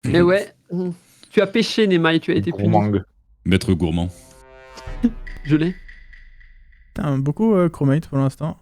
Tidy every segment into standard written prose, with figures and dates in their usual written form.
Mais ouais, tu as péché, Nema, et tu as été puni. Gourmand. Maître gourmand. Je l'ai. Putain, beaucoup Chromate pour l'instant.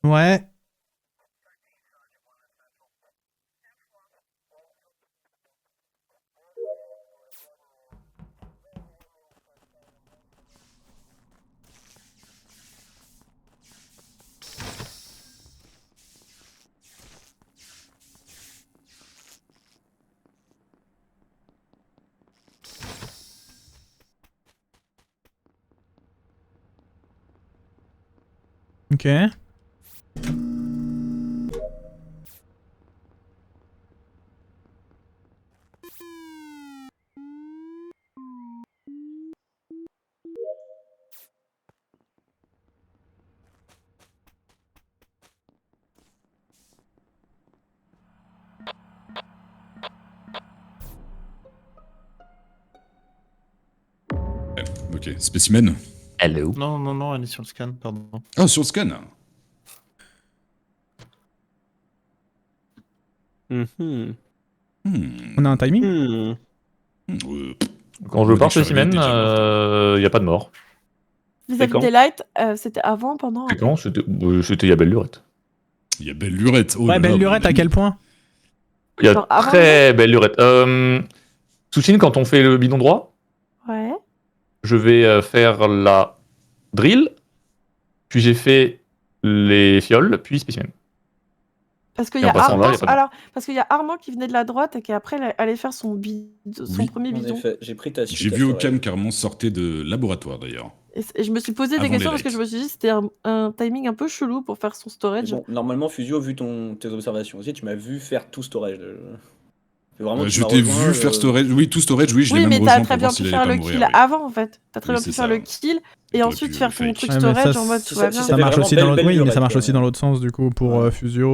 Ouais. Ok. Ok, spécimen. Hello. Non, elle est sur le scan, pardon. Ah, sur le scan. Mhm. On a un timing Euh, Quand je pars je suis spécimen, arrivé déjà il n'y a pas de mort. Vis-à-vis quand des lights, c'était avant, pendant. C'est après quand C'était il y a belle lurette. Il y a belle lurette. Oh Ouais, là belle là, lurette, mon à ami. quel point Il y a Genre avant très belle lurette. Souchine, quand on fait le bidon droit, Ouais. je vais faire la drill, puis j'ai fait les fioles, puis spécimen. Parce qu'il Et y en a passant là, Armand. il y a pas de- Alors, parce qu'il y a Armand qui venait de la droite et qui après allait faire son Oui. premier En bidon. effet, j'ai pris ta suite. J'ai à vu Storage. Ocam carrément sortait de laboratoire d'ailleurs. Et je me suis posé des Avant questions les parce que je lights. me suis dit que c'était un timing un peu chelou pour faire son Mais storage. bon, normalement, Fusio, vu tes observations aussi, tu m'as vu faire tout storage. Vraiment, tu Je m'as t'ai rejoint, vu faire storage. Oui, tout storage, oui, je l'ai Oui, même mais t'as rejoint très pour bien voir pu s'il allait faire pas le mourir. kill Oui. avant en fait. T'as très Oui, bien pu c'est faire ça. le kill Et et t'aurais ensuite pu faire ton fake. truc Ouais, mais storage ça, en mode Si tout ça- va si bien. ça Ça fait marche vraiment aussi dans l'autre, belle oui, mais ça lurette, marche aussi quoi. dans l'autre sens du coup pour Ouais. Fusio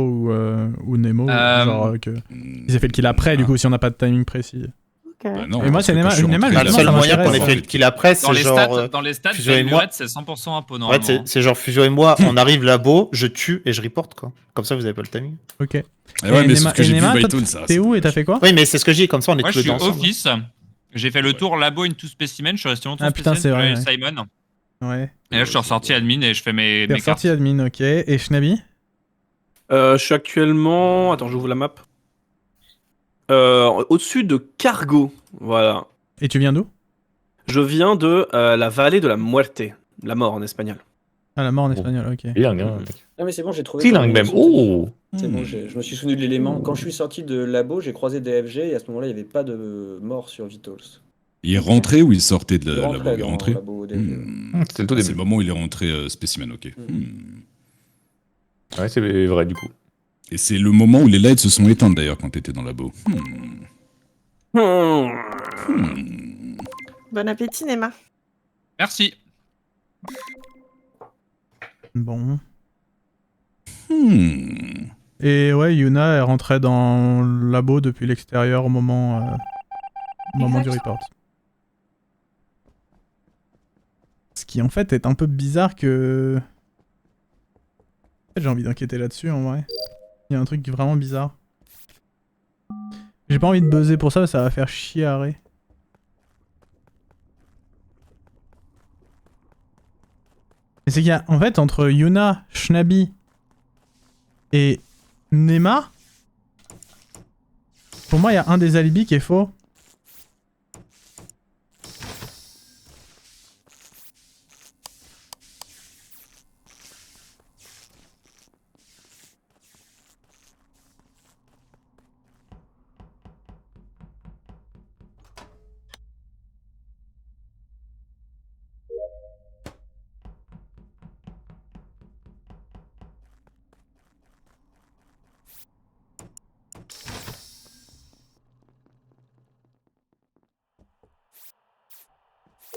ou Nemo, genre que Hmm. il s'est fait le kill après du coup si on n'a pas de timing précis. Ok. Bah non, Et moi, parce c'est que Nema- quand je suis Nema, rentré, justement, Le ça seul moyen m'intéresse, qu'on ait ça. fait le kill après, Dans c'est les genre. stats, Fusio et belle moi. lurette, c'est 100% impo Ouais, normalement. c'est genre Fusio et moi, on arrive labo, je tue et je reporte quoi. Comme ça, vous avez pas le timing. Ok. Eh ouais, mais Nema- sauf que et j'ai vu Nema, toi, Vital, ça. t'es c'est où et t'as dommage. fait quoi Oui, mais c'est ce que j'ai, comme ça on est Moi, tous je les suis deux ensemble. office. J'ai fait le tour labo into spécimen. Je suis resté longtemps Ah, putain, spécimen c'est pour vrai, aller Simon. Ouais. Et là, je suis ressorti admin et je fais mes T'es cartes. ressorti admin, ok. Et Shnabi Je suis actuellement. Attends, j'ouvre la map. Au-dessus de Cargo. Voilà. Et tu viens d'où Je viens de la vallée de la Muerte. La mort en espagnol. Ah, la mort en Oh. espagnol, ok. Trilingue, hein. Ah, mais c'est bon, j'ai trouvé. Trilingue quand même. je suis sorti. Oh C'est bon, je me suis souvenu de l'élément. Quand je suis sorti de labo, j'ai croisé DFG et à ce moment-là, il n'y avait pas de mort sur Vitals. Il est rentré ou il sortait de Il la labo? rentrait Il est dans rentré. labo DFG. C'était le tout Ah, c'est début. le moment où il est rentré spécimen, ok. Ouais, c'est vrai du coup. Et c'est le moment où les lights se sont éteintes d'ailleurs quand t'étais dans le labo. Bon appétit, Nema. Merci. Bon. Et ouais, Yuna, elle rentrait dans le labo depuis l'extérieur au moment du Exact. report. Ce qui en fait est un peu bizarre que... En fait, j'ai envie d'inquiéter là-dessus en vrai. Il y a un truc vraiment bizarre. J'ai pas envie de buzzer pour ça, ça va faire chier Arrêt. Mais c'est qu'il y a, en fait, entre Yuna, Shnabi et Nema, pour moi, il y a un des alibis qui est faux.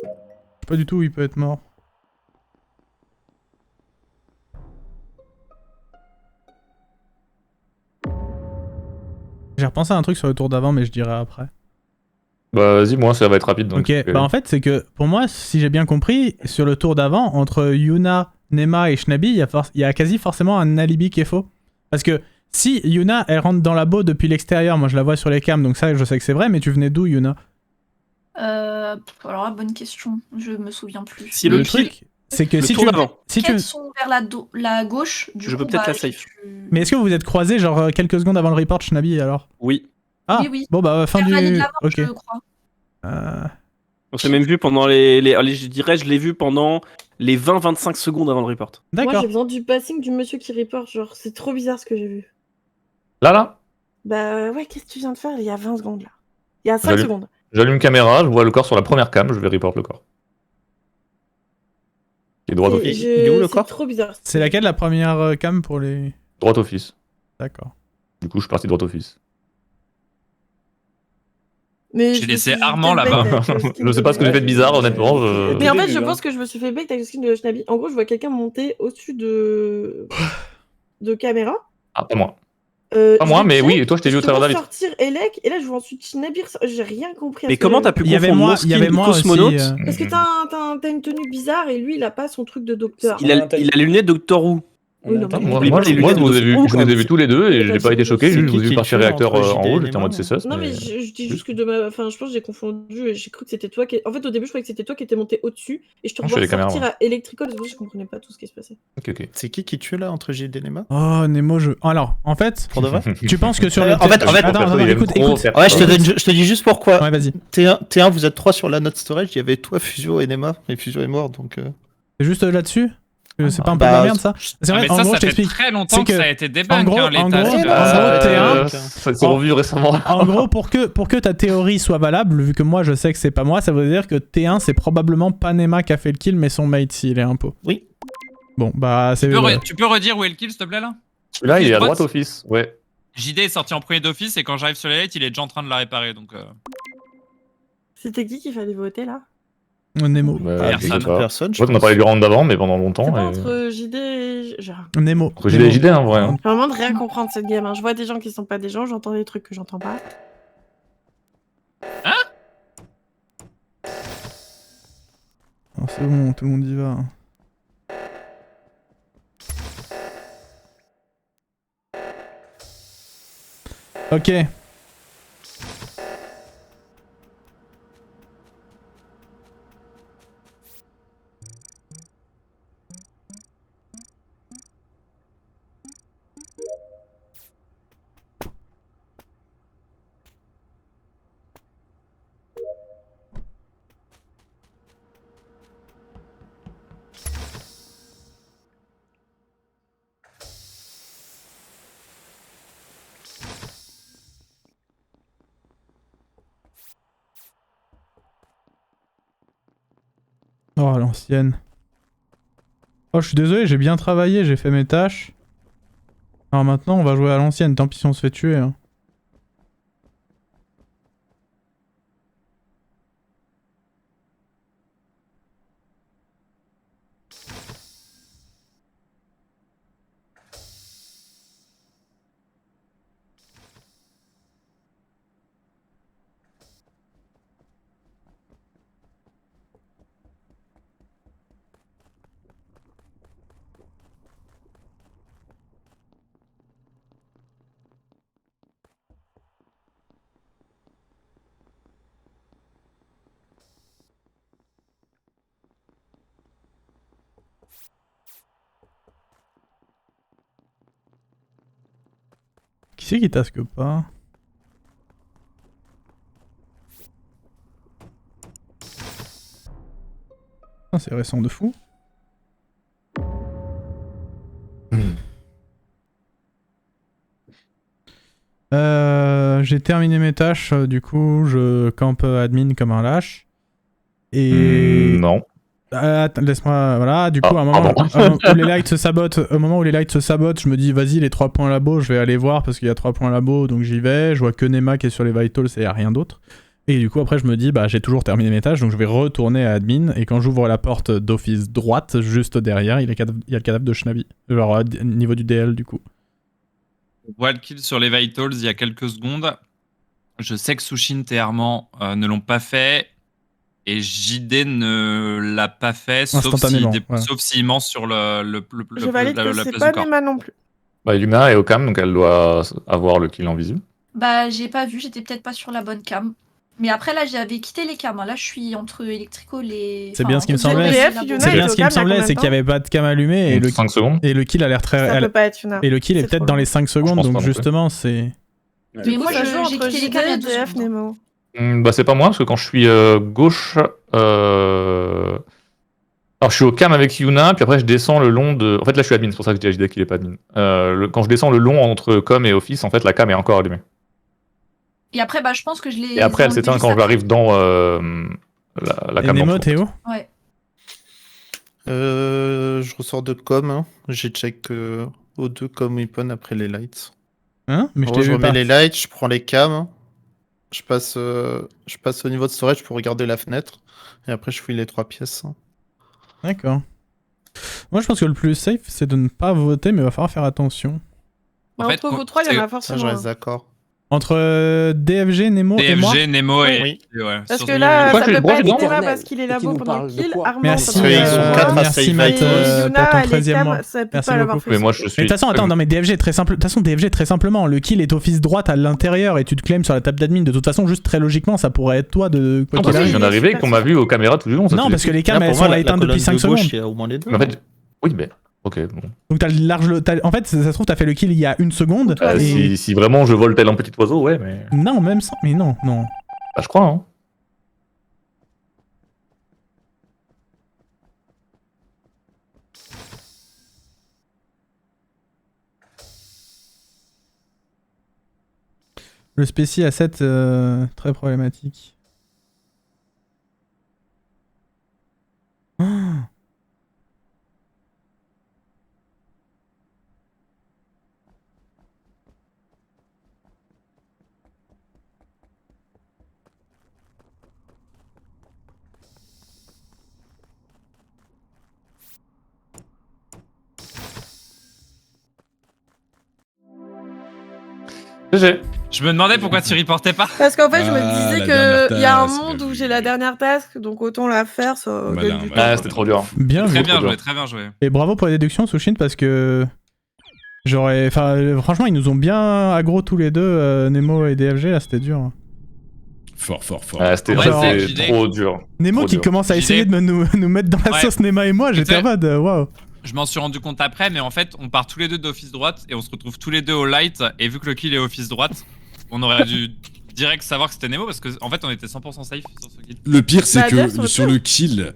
sais pas du tout où il peut être mort. J'ai repensé à un truc sur le tour d'avant, mais je dirai après. Bah vas-y, moi ça va être rapide. Donc, Ok, bah en fait, c'est que pour moi, si j'ai bien compris, sur le tour d'avant, entre Yuna, Nema et Shnabi, il y a quasi forcément un alibi qui est faux. Parce que si Yuna, elle rentre dans la labo depuis l'extérieur, moi je la vois sur les cams, donc ça je sais que c'est vrai, mais tu venais d'où, Yuna? Alors là, bonne question, je me souviens plus. Si Le le truc, c'est que si tour tu... d'avant. Si tu... Elles sont vers la gauche, du Je coup, peux peut-être bah, la safe. Mais est-ce que vous vous êtes croisés genre quelques secondes avant le report, Shnabi, alors? Oui. Ah, Oui, oui. bon bah fin Vers l'année de du... l'avant, Ok. je crois. On s'est même vu pendant je dirais, je l'ai vu pendant les 20-25 secondes avant le report. Moi, D'accord. j'ai besoin du passing du monsieur qui reporte. Genre, c'est trop bizarre ce que j'ai vu. Là, Bah ouais, qu'est-ce que tu viens de faire il y a 20 secondes là? Il y a 5 J'allume. secondes. j'allume caméra, je vois le corps sur la première cam, je vais report le corps. Et droit Et office. Il est où, le c'est corps trop bizarre. C'est laquelle la première cam pour les... Droit office. D'accord. Du coup, je suis parti droit office. Mais J'ai je me laissé suis Armand fait bait là-bas. avec le skin Je sais de pas ce que j'ai fait de bizarre, honnêtement. Mais en fait, J'ai je vu, pense que je me suis fait bait avec le skin de Shnabi. En gros, je vois quelqu'un monter au-dessus de caméra. Ah, pas moi. Pas Pas moi, mais oui, et toi, je t'ai vu au travers de la vitre. sortir Elec, et là, je vois ensuite Shnabi. J'ai rien compris. à Mais ce- comment t'as pu Il y avait confondre moi, mon il y skin avait moi aussi. Cosmonaute Parce que t'as une tenue bizarre et lui, il a pas son truc de docteur. il a les lunettes Doctor Who. Oui, non, mais- Moi, Oublie moi, pas les je lunettes vous de ai vu, Doctor Who, je quand vous ai même. vu tous les deux et C'est j'ai pas été choqué, C'est juste je qui vous ai vu qui partir tue réacteur entre en JD et rouge, j'étais en mode Nema c'est ça. Non, mais je dis juste que de ma. Enfin, je pense que j'ai confondu et j'ai cru que c'était toi qui. En fait, au début, je croyais que c'était toi qui étais monté au-dessus et je te Non, je fais revois les caméras, sortir à Electrical. C'est pour ça que je comprenais pas tout ce qui se passait. Ok. C'est qui tue là entre JD et Nema? Oh, Nemo, je... Alors, en fait, Pour de vrai? tu penses que sur le... En fait, Attends, il aime écoute, trop écoute. faire Ouais, ça. je te dis juste pourquoi. Ouais, vas-y. T1, vous êtes 3 sur la note storage, il y avait toi, Fusio et Nema, et Fusio est mort, donc... C'est juste là-dessus? C'est pas un peu de Bah, la merde, ça? C'est Ah, vrai, mais en ça, gros, ça je fait t'explique. très longtemps C'est que que- ça a été débunk, en gros, hein, en l'état. gros, c'est en pas- gros, T1, Ça s'est revu récemment. En gros, pour que ta théorie soit valable, vu que moi je sais que c'est pas moi, ça veut dire que T1 c'est probablement pas Nema qui a fait le kill, mais son mate s'il est un pot. Oui. Bon, bah c'est. Tu peux redire où est le kill, s'il te plaît, là? Celui-là, il est à Droite. droite office. Ouais. JD est sorti en premier d'office et quand j'arrive sur la light, il est déjà en train de la réparer, donc... C'était qui qu'il fallait voter là? Nemo. Bah, je sais Personne. pas. Personne, En fait, on a parlé du round d'avant, mais pendant C'est longtemps. pas et- entre JD et. J'ai Nemo. Entre JD et JD, en vrai. hein. vraiment de rien comprendre cette game. Hein. Je vois des gens qui sont pas des gens, j'entends des trucs que j'entends pas. Alors, c'est bon, tout le monde y va. Ok. Oh, à l'ancienne. Oh, je suis désolé, j'ai bien travaillé, j'ai fait mes tâches. Alors maintenant, on va jouer à l'ancienne, tant pis si on se fait tuer. Hein. Qui c'est qui tasque pas? Ah, c'est récent de fou. J'ai terminé mes tâches, du coup je campe admin comme un lâche. Et... Non. Attends, laisse-moi, voilà, du coup à un moment, où les lights se sabotent, au moment où les lights se sabotent, je me dis vas-y les 3 points labo, je vais aller voir parce qu'il y a 3 points labo, donc j'y vais, je vois que Nema qui est sur les vitals et y a rien d'autre. Et du coup, après, je me dis, bah, j'ai toujours terminé mes tâches, donc je vais retourner à admin. Et quand j'ouvre la porte d'office droite, juste derrière, il y a le cadavre de Shnabi. Genre, niveau du DL, du coup. On voit le kill sur les Vitals il y a quelques secondes. Je sais que Sushin et Armand ne l'ont pas fait. Et JD ne l'a pas fait, Instantanément, sauf s'il ment sur Je valide la que place c'est du pas corps. Nema non plus. Bah, Yuna est au cam, donc elle doit avoir le kill en visu. Bah, j'ai pas vu, j'étais peut-être pas sur la bonne cam. Mais après, là, j'avais quitté les cams. Là, je suis entre Electrical et. C'est bien ce qui me entre semblait. DF, Yuna, C'est il bien était ce au qui me cam, il y a semblait, combien c'est de qu'il n'y avait pas de cam allumé et 5 secondes. le kill a l'air très. Ça peut pas être Yuna. Et le kill est C'est peut-être trop dans long. les 5 secondes, pense donc pas non plus. justement, c'est. Mais moi, Ça joue j'ai entre quitté les cams il y a JD, 2 DF, secondes. Nemo. Bah, c'est pas moi, parce que quand je suis gauche. Alors, je suis au cam avec Yuna, puis après, je descends le long de. En fait, là, je suis admin, c'est pour ça que je dis à JD qu'il est pas admin. Quand je descends le long entre com et office, en fait, la cam est encore allumée. Et après, bah, je pense que je l'ai. Et après, elle s'éteint quand j'arrive dans la Et cam. Nemo, d'en dessous. Théo Ouais. Je ressors de com. Hein. J'ai check O2 com weapon après les lights. Hein? Mais je En t'ai gros, je vu remets pas. les lights, je prends les cams. Je passe au niveau de storage pour regarder la fenêtre. Et après, je fouille les 3 pièces. D'accord. Moi, je pense que le plus safe, c'est de ne pas voter, mais il va falloir faire attention. En fait, Entre vous trois, il y en a Ça, forcément. je reste un. d'accord. Entre DFG, Nemo et moi. DFG, Nemo et. Oui. Ouais, Parce sur que ce là, niveau. Moi, ça j'ai- peut moi, pas j'ai être dit Nema non. parce qu'il est Et qui là-bas nous pendant le parle de kill. quoi Armand, Merci, ça peut Parce être qu'ils sont moi. quatre à merci save Matt, vitals. Yuna, pour ton elle est 13e cam, mois. ça peut Merci pas l'avoir beaucoup. fait. Mais moi, je suis. Mais de toute façon, attends, non, mais DFG est très simple. De toute façon, DFG très simplement. Le kill est office droite à l'intérieur et tu te claims sur la table d'admin. De toute façon, juste très logiquement, ça pourrait être toi de quoi Non, qu'il parce que je arrive. viens d'arriver et qu'on m'a vu aux caméras tout du long. ça Non, fait- parce que les Là, cams, pour elles moi, sont la éteintes colonne depuis 5 de gauche, secondes. il y a au moins les deux. Mais en fait, oui, mais. Ok, bon. Donc t'as le large. En fait, ça se trouve, t'as fait le kill il y a 1 seconde. et- Si vraiment je vole tel un petit oiseau, ouais, mais. Non, même sans. Mais non, non. Bah, je crois, hein. Le spécie à 7, très problématique. Ah. GG. Je me demandais pourquoi tu reportais pas. Parce qu'en fait, je me Ah, disais la dernière qu'il y a un task, monde où oui. j'ai la dernière task, donc autant la faire. Ça Malin, gagne du malin. temps. Ah, c'était trop dur. Bien vu. Très bien trop dur. joué, très bien joué. Et bravo pour la déduction, Sushin, parce que j'aurais. Enfin, franchement, ils nous ont bien aggro tous les deux, Nemo et DFG, là, c'était dur. Fort, fort, fort. Ouais, c'était Ouais, c'était c'est- trop dur. Nemo Trop qui dur. commence à JD. essayer de nous mettre dans la Ouais. sauce Nema et moi, j'étais en mode waouh. Je m'en suis rendu compte après, mais en fait, on part tous les deux d'office droite et on se retrouve tous les deux au light. Et vu que le kill est office droite, on aurait dû direct savoir que c'était Nemo parce qu'en en fait, on était 100% safe sur ce kill. Le pire, c'est Bah, Def, sur que le sur pire. le kill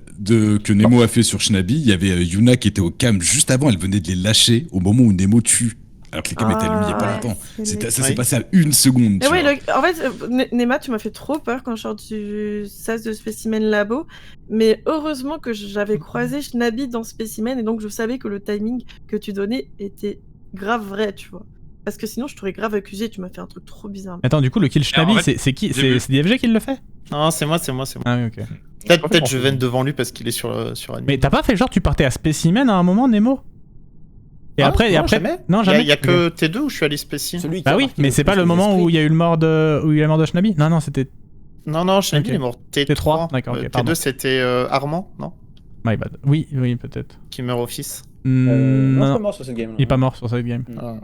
que Nemo a fait sur Shnabi, il y avait Yuna qui était au cam juste avant, elle venait de les lâcher au moment où Nemo tue. Alors que les cams étaient allumés il y a pas Ah, longtemps. c'est Ça Ouais. s'est passé à 1 seconde. Mais tu oui, vois. en fait, Nema, tu m'as fait trop peur quand je sors du sas de Spécimen Labo. Mais heureusement que j'avais croisé Shnabi dans Spécimen et donc je savais que le timing que tu donnais était grave vrai, tu vois. Parce que sinon, je t'aurais grave accusé, tu m'as fait un truc trop bizarre. Attends, du coup, le kill Shnabi, en fait, c'est qui j'ai vu. C'est DFG qui le fait Non, c'est moi. Ah oui, ok. Peut-être je viens devant lui parce qu'il est sur admin. Mais t'as pas fait genre, tu partais à Spécimen à un moment, Nemo Et Ah, après, non, jamais. Non, jamais. Il y a que T2 où je suis allé spécial. Celui qui Bah a oui, marqué mais le c'est pas plus le les moment esprits. où il y a eu le mort de, où il y a la mort de Shnabi. Non, non, c'était Non, Shnabi Ok. il est mort T3. T3, d'accord, ok, pardon. T2 c'était Armand, non my bad. Oui, oui, peut-être. Qui meurt office. Hmm, Non, je suis non, pas mort sur cette game. il est pas mort sur cette game. Ah.